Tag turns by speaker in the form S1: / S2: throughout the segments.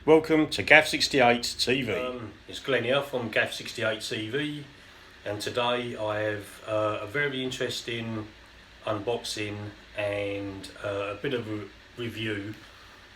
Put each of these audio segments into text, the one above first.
S1: Welcome to Gaff68 TV. It's Glenn here from Gaff68 TV, and today I have a very interesting unboxing and a bit of a review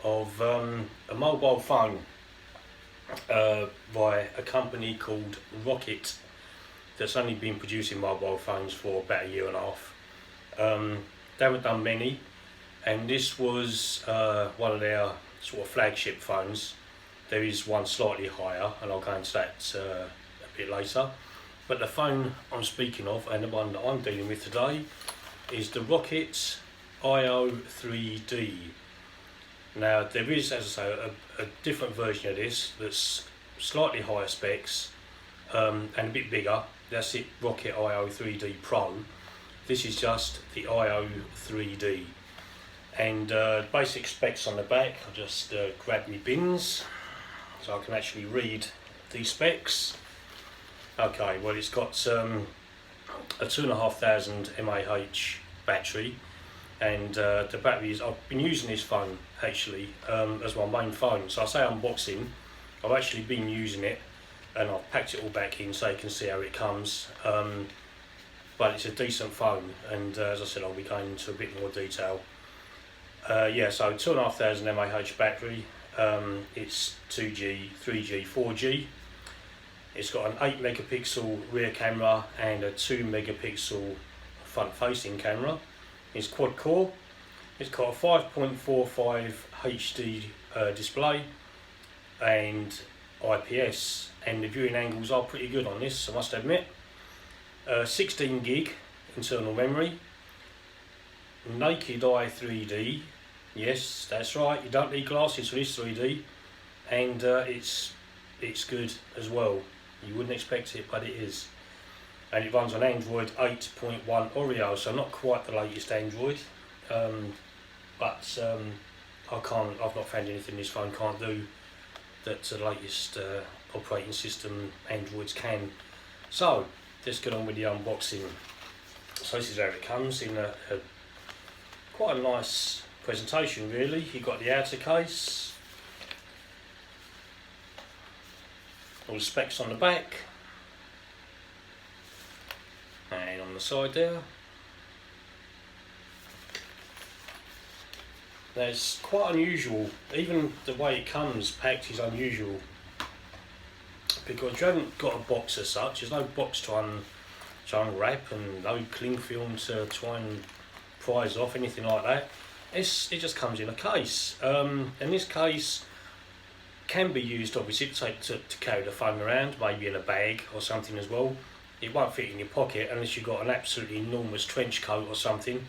S1: of a mobile phone by a company called Rokit that's only been producing mobile phones for about a year and a half. They haven't done many, and this was one of their sort of flagship phones. There is one slightly higher, and I'll go into that a bit later. But the phone I'm speaking of, and the one that I'm dealing with today, is the Rokit io3D. Now there is, as I say, a different version of this that's slightly higher specs and a bit bigger. That's it, Rokit io3D Pro. This is just the io3D. And basic specs on the back. I'll just grab my bins so I can actually read these specs. Okay, well, it's got a 2,500 mAh battery, and the battery is, I've been using this phone actually as my main phone. So I say unboxing, I've actually been using it, and I've packed it all back in so you can see how it comes. But it's a decent phone, and as I said, I'll be going into a bit more detail. Yeah, so 2,500 mAh battery. It's 2G, 3G, 4G. It's got an 8 megapixel rear camera and a 2 megapixel front facing camera. It's quad core. It's got a 5.45 HD display and IPS, and the viewing angles are pretty good on this, I must admit. 16 gig internal memory. Naked eye 3D, yes, that's right, you don't need glasses for this 3D, and it's good as well. You wouldn't expect it, but it is. And it runs on Android 8.1 Oreo, so not quite the latest Android, but I've not found anything this phone can't do that the latest operating system Androids can. So let's get on with the unboxing. So this is how it comes in quite a nice presentation, really. You've got the outer case, all the specs on the back, and on the side there. That's quite unusual. Even the way it comes packed is unusual, because you haven't got a box as such. There's no box to unwrap, and no cling film to try and prise off, anything like that. It just comes in a case, and this case can be used obviously to carry the phone around, maybe in a bag or something as well. It won't fit in your pocket unless you've got an absolutely enormous trench coat or something.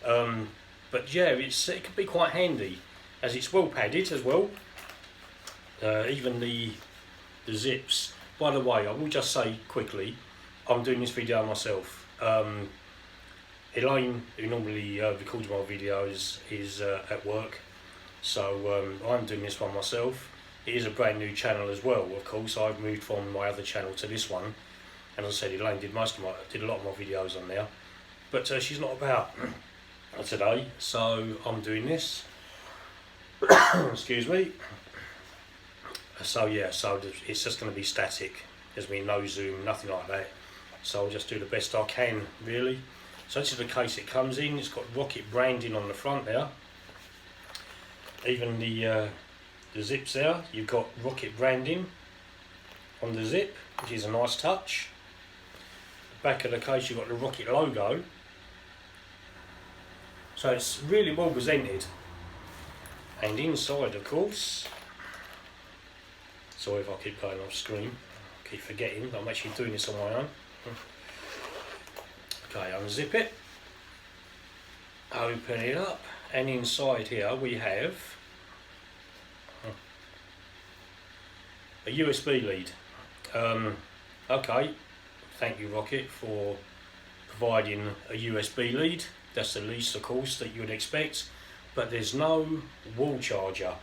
S1: But yeah, it could be quite handy, as it's well padded as well. Even the zips. By the way, I will just say quickly, I'm doing this video myself. Elaine, who normally records my videos, is at work, so I'm doing this one myself. It is a brand new channel as well, of course. I've moved from my other channel to this one, and as I said, Elaine did a lot of my videos on there, but she's not about today, so I'm doing this. Excuse me. So yeah, so it's just going to be static. There's been no zoom, nothing like that. So I'll just do the best I can, really. So this is the case it comes in. It's got Rokit branding on the front there. Even the zips there, you've got Rokit branding on the zip, which is a nice touch. Back of the case, you've got the Rokit logo. So it's really well presented. And inside, of course, sorry if I keep going off screen, I keep forgetting I'm actually doing this on my own. Okay, unzip it, open it up, and inside here we have a USB lead. Okay, thank you Rokit for providing a USB lead. That's the least, of course, that you would expect, but there's no wall charger.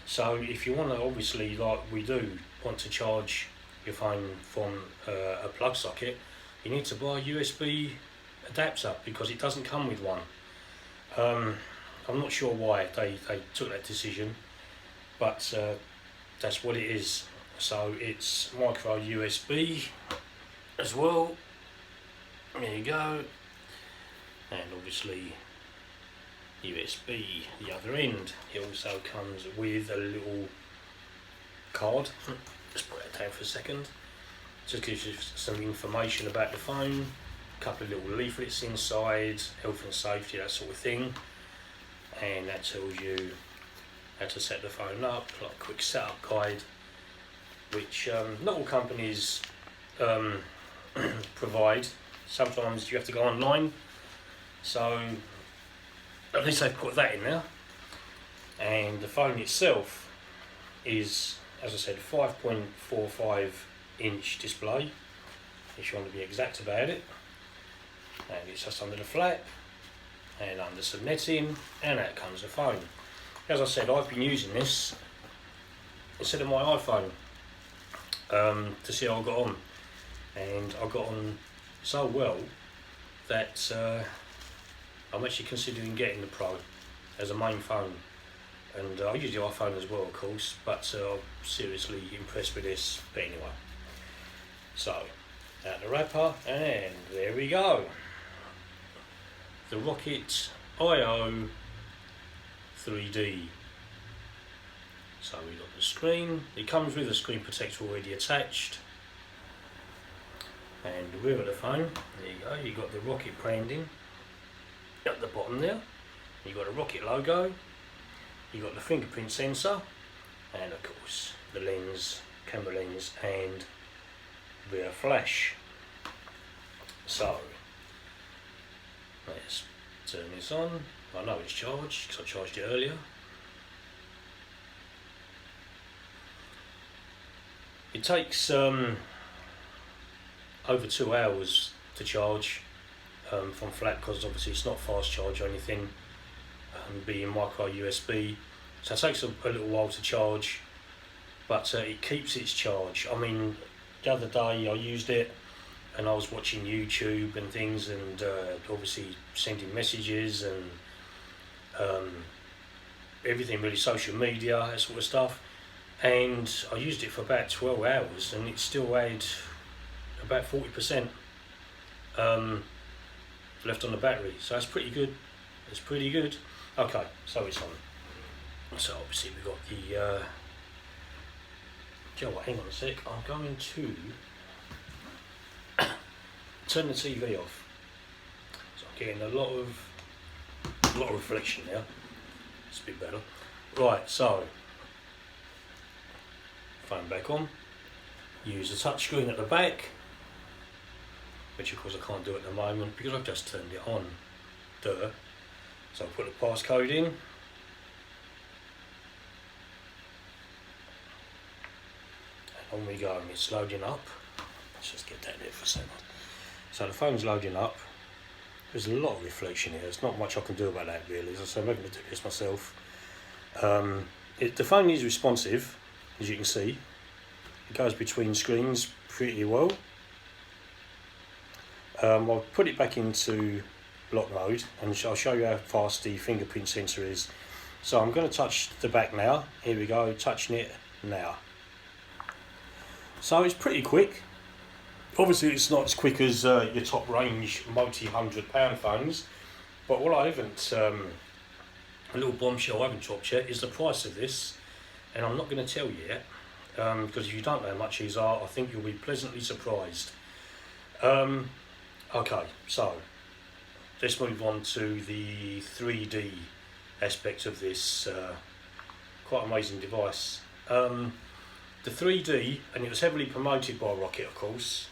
S1: So if you want to, obviously, like we do, want to charge your phone from a plug socket, you need to buy a USB adapter, because it doesn't come with one. I'm not sure why they took that decision. but that's what it is. So it's micro USB as well. There you go, and obviously USB the other end. It also comes with a little card. Just put that down for a second. Just gives you some information about the phone, a couple of little leaflets inside, health and safety, that sort of thing, and that tells you how to set the phone up, like a quick setup guide, which not all companies provide. Sometimes you have to go online, so at least they've put that in there. And the phone itself is, as I said, 5.45 inch display, if you want to be exact about it, and it's just under the flap and under some netting, and out comes the phone. As I said, I've been using this instead of my iPhone to see how I got on, and I got on so well that I'm actually considering getting the Pro as a main phone, and I use the iPhone as well, of course, but I'm seriously impressed with this. But anyway, so out the wrapper, and there we go, the Rokit io3D. So we got the screen. It comes with a screen protector already attached, and the rear of the phone, there you go, you got the Rokit branding at the bottom there, you got a Rokit logo, you got the fingerprint sensor, and of course the lens, camera lens, and rear flash. So let's turn this on. I know it's charged because I charged it earlier. It takes over 2 hours to charge from flat, because obviously it's not fast charge or anything, being micro USB, so it takes a little while to charge, but it keeps its charge. I mean, the other day I used it and I was watching YouTube and things, and obviously sending messages and everything really, social media, that sort of stuff, and I used it for about 12 hours and it still had about 40% left on the battery, so that's pretty good. It's pretty good. Okay, so it's on. So obviously we've got the do you know what, hang on a sec, I'm going to turn the TV off. So I'm getting a lot of reflection now. It's a bit better. Right, so phone back on. Use the touch screen at the back, which of course I can't do at the moment because I've just turned it on. Duh. So I'll put the passcode in. And on we go, and it's loading up. Let's just get that there for a second. So the phone's loading up. There's a lot of reflection here. There's not much I can do about that really. As I say, I'm having to do this myself. The phone is responsive, as you can see. It goes between screens pretty well. I'll put it back into lock mode and I'll show you how fast the fingerprint sensor is. So I'm going to touch the back now. Here we go, touching it now. So it's pretty quick. Obviously it's not as quick as your top range multi-100-pound phones, but what I haven't, a little bombshell I haven't dropped yet, is the price of this, and I'm not going to tell you yet, because if you don't know how much these are, I think you'll be pleasantly surprised. Okay, so let's move on to the 3D aspect of this quite amazing device. The 3D, and it was heavily promoted by Rokit, of course.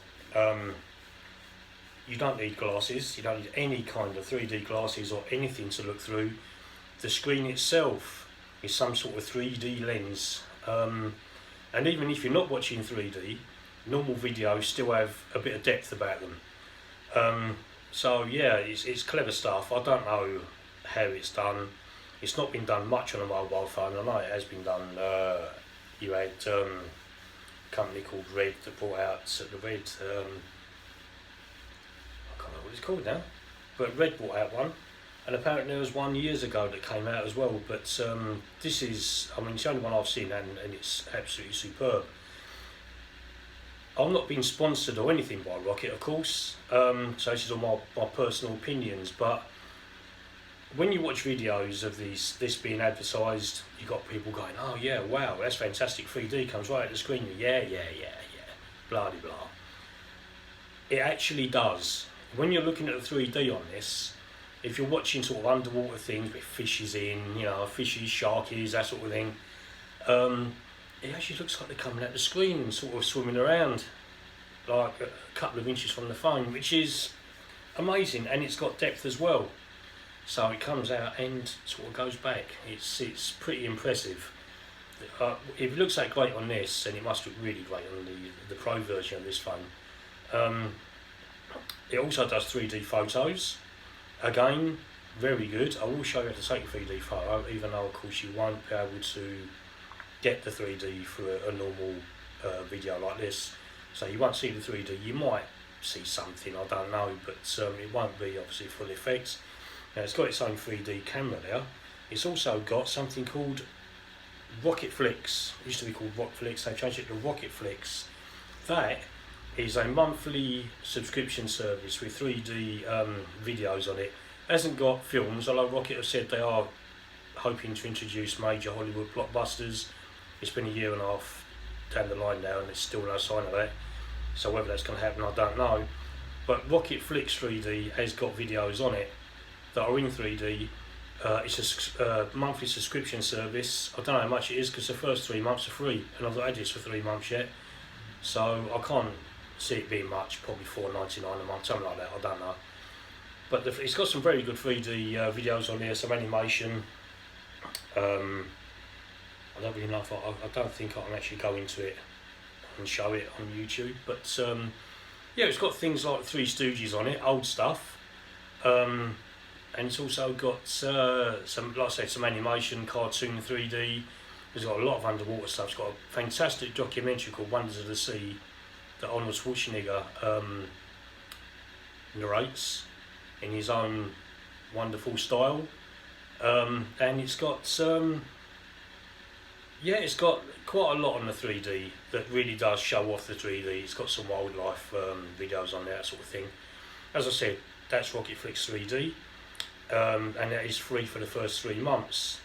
S1: You don't need glasses, you don't need any kind of 3D glasses or anything to look through. The screen itself is some sort of 3D lens, and even if you're not watching 3D, normal videos still have a bit of depth about them. So yeah, it's clever stuff. I don't know how it's done. It's not been done much on a mobile phone. I know it has been done. You had a company called Red that brought out the Red, I can't remember what it's called now, but Red brought out one, and apparently there was one years ago that came out as well, but this is, I mean, it's the only one I've seen, and it's absolutely superb. I'm not being sponsored or anything by Rokit, of course, so this is all my personal opinions, but when you watch videos of this being advertised, you got people going, oh yeah, wow, that's fantastic, 3D comes right at the screen, yeah, blah de blah. It actually does. When you're looking at the 3D on this, if you're watching sort of underwater things with fishes in, you know, fishes, sharkies, that sort of thing, it actually looks like they're coming at the screen and sort of swimming around like a couple of inches from the phone, which is amazing, and it's got depth as well. So it comes out and sort of goes back. It's pretty impressive. If it looks that great on this, then it must look really great on the Pro version of this phone. It also does 3D photos. Again, very good. I will show you how to take a 3D photo, even though of course you won't be able to get the 3D through a normal video like this. So you won't see the 3D. You might see something, I don't know, but it won't be obviously full effect. Now it's got its own 3D camera there. It's also got something called Rokit Flix. It used to be called Rock Flix. They changed it to Rokit Flix. That is a monthly subscription service with 3D videos on it. It hasn't got films, although Rokit have said they are hoping to introduce major Hollywood blockbusters. It's been a year and a half down the line now and there's still no sign of that. So whether that's going to happen, I don't know. But Rokit Flix 3D has got videos on it that are in 3D. It's a monthly subscription service. I don't know how much it is because the first 3 months are free, and I've not had this for 3 months yet. So I can't see it being much, probably $4.99 a month, something like that, I don't know. But it's got some very good 3D videos on there, some animation. I don't really know if I don't think I can actually go into it and show it on YouTube, but yeah, it's got things like Three Stooges on it, old stuff, and it's also got some, like I said, some animation, cartoon 3D. It's got a lot of underwater stuff. It's got a fantastic documentary called Wonders of the Sea that Arnold Schwarzenegger narrates in his own wonderful style, and it's got yeah, it's got quite a lot on the 3D that really does show off the 3D. It's got some wildlife videos on there, that sort of thing. As I said, that's Rokit Flix 3D, and that is free for the first 3 months.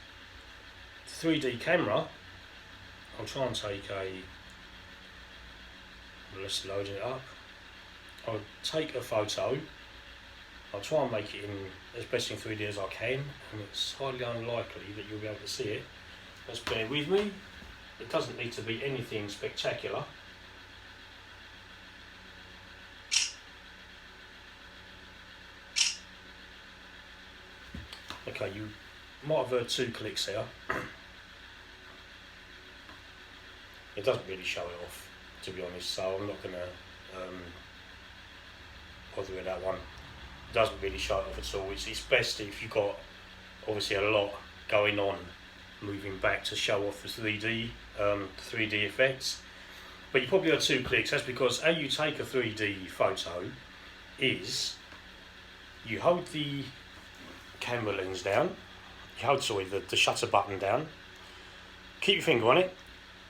S1: The 3D camera, I'll try and take let's load it up. I'll take a photo. I'll try and make it in as best in 3D as I can, and it's highly unlikely that you'll be able to see it. Just bear with me. It doesn't need to be anything spectacular. Okay, you might have heard 2 clicks there. It doesn't really show it off, to be honest, so I'm not going to bother with that one. It doesn't really show it off at all. It's best if you've got obviously a lot going on moving back to show off the 3D effects. But you probably had 2 clicks. That's because how you take a 3D photo is you hold the camera lens down, you hold the shutter button down, keep your finger on it,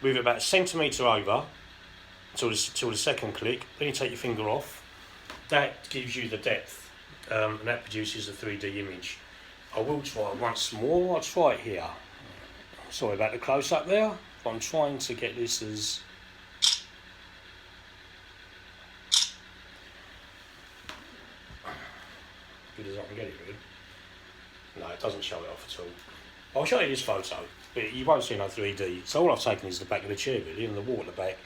S1: move it about a centimetre over till the second click, then you take your finger off. That gives you the depth, and that produces a 3D image. I will try it once more. I'll try it here. Sorry about the close up there, but I'm trying to get this as good as I can get it really. No, it doesn't show it off at all. I'll show you this photo, but you won't see no 3D. So all I've taken is the back of the chair really, and the wall at the back.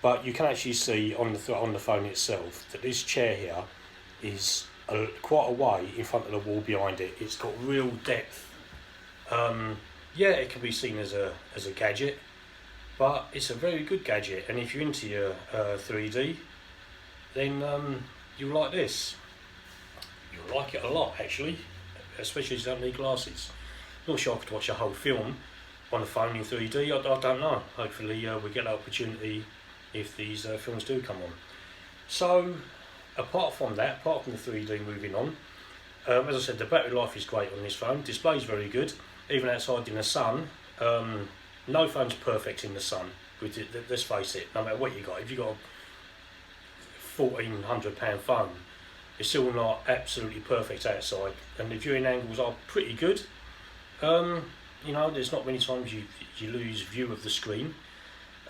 S1: But you can actually see on the phone itself that this chair here is quite a way in front of the wall behind it. It's got real depth. Yeah, it can be seen as a gadget, but it's a very good gadget. And if you're into your 3D, then you'll like this. You'll like it a lot, actually, especially if you don't need glasses. Not sure I could watch a whole film on the phone in 3D. I don't know. Hopefully, we get that opportunity if these films do come on. So, apart from that, apart from the 3D moving on, As I said, the battery life is great on this phone. Display's very good, even outside in the sun. No phone's perfect in the sun. Let's face it, no matter what you got. If you got a £1,400 phone, it's still not absolutely perfect outside, and the viewing angles are pretty good. You know, there's not many times you lose view of the screen,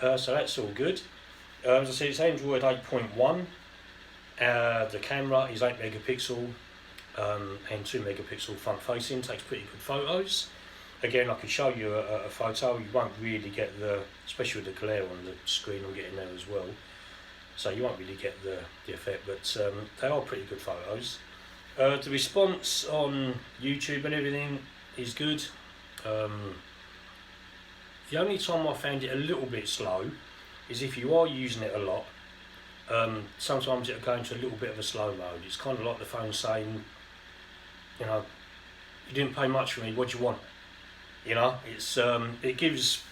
S1: so that's all good. As I said, it's Android 8.1. The camera is 8 megapixel and 2 megapixel front facing, takes pretty good photos. Again, I could show you a photo. You won't really get especially with the glare on the screen, I'm getting there as well, so you won't really get the effect, but they are pretty good photos. The response on YouTube and everything is good. The only time I found it a little bit slow is if you are using it a lot. Sometimes it'll go into a little bit of a slow mode. It's kind of like the phone saying, you know, you didn't pay much for me, what do you want? You know, it's it gives,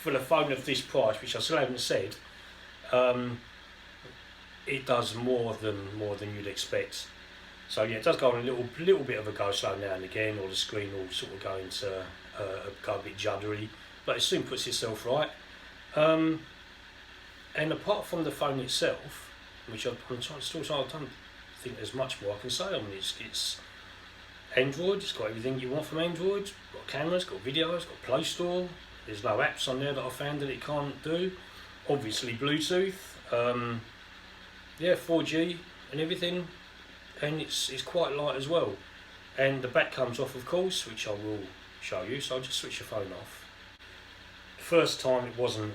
S1: for the phone of this price, which I still haven't said, it does more than you'd expect. So yeah, it does go on a little bit of a go slow now and again, or the screen will sort of go into go a bit juddery, but it soon puts itself right. And apart from the phone itself, which I'm still I don't think there's much more I can say on it. It's Android, it's got everything you want from Android. It's got cameras, it's got video, it's got Play Store. There's no apps on there that I found that it can't do. Obviously Bluetooth, yeah, 4G and everything, and it's quite light as well. And the back comes off, of course, which I will show you. So I'll just switch the phone off. First time it wasn't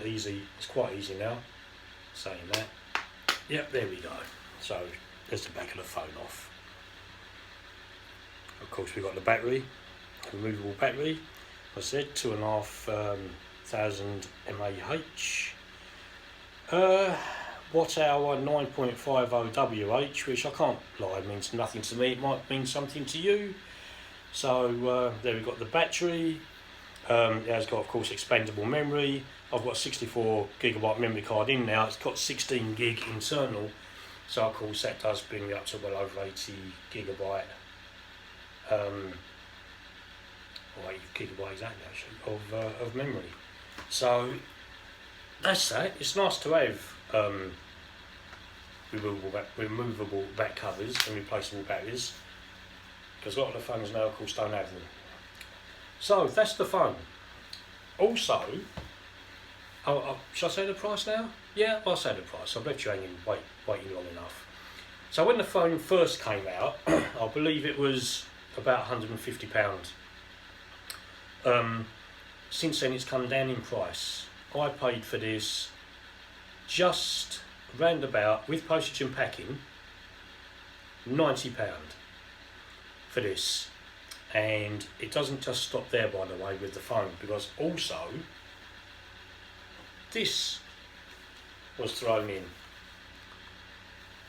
S1: easy. It's quite easy now. Saying that, yep, there we go. So there's the back of the phone off. Of course, we've got the battery, removable battery. I said 2,500 mAh. Watt hour 9.50 WH, which I can't lie, means nothing to me. It might mean something to you. So there we've got the battery. It has got, of course, expandable memory. I've got a 64GB memory card in now. It's got 16 gig internal, so of course that does bring me up to well over 80GB, or 80GB exactly actually, of memory. So that's that. It's nice to have removable back covers and replaceable batteries, because a lot of the phones now, of course, don't have them. So that's the phone. Also, shall I say the price now? Yeah, I'll say the price. I've left you hanging, waiting long enough. So when the phone first came out, I believe it was about £150. Since then it's come down in price. I paid for this just round about, with postage and packing, £90 for this. And it doesn't just stop there, by the way, with the phone, because also this was thrown in.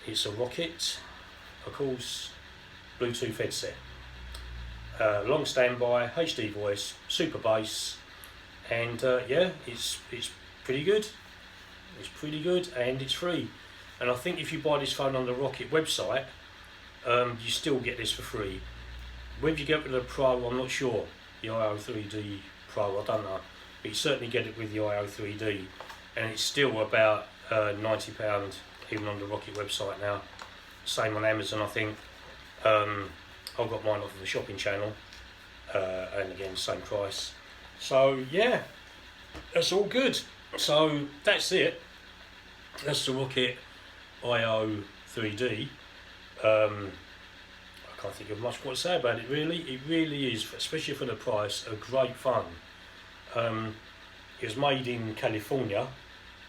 S1: It's a Rokit, of course, Bluetooth headset. Long standby, HD voice, super bass, and yeah, it's pretty good. It's pretty good, and it's free. And I think if you buy this phone on the Rokit website, you still get this for free. Whether you get it with the Pro, I'm not sure. The io3D Pro, I don't know. But you certainly get it with the io3D, and it's still about £90 even on the Rokit website now. Same on Amazon, I think. I've got mine off of the shopping channel, and again, same price. So yeah, that's all good. So that's it. That's the Rokit io3D. I can't think of much more to say about it, really. It really is, especially for the price, a great phone. It was made in California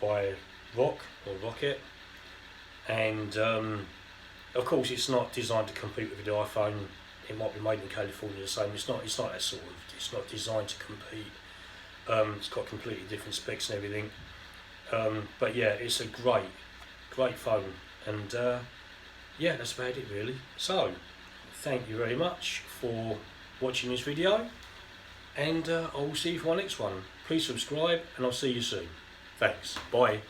S1: by Rokit, and of course it's not designed to compete with the iPhone. It might be made in California the same. It's not that sort of. It's not designed to compete. It's got completely different specs and everything. But yeah, it's a great phone, and yeah, that's about it really. So thank you very much for watching this video, and I will see you for my next one. Please subscribe, and I'll see you soon. Thanks. Bye.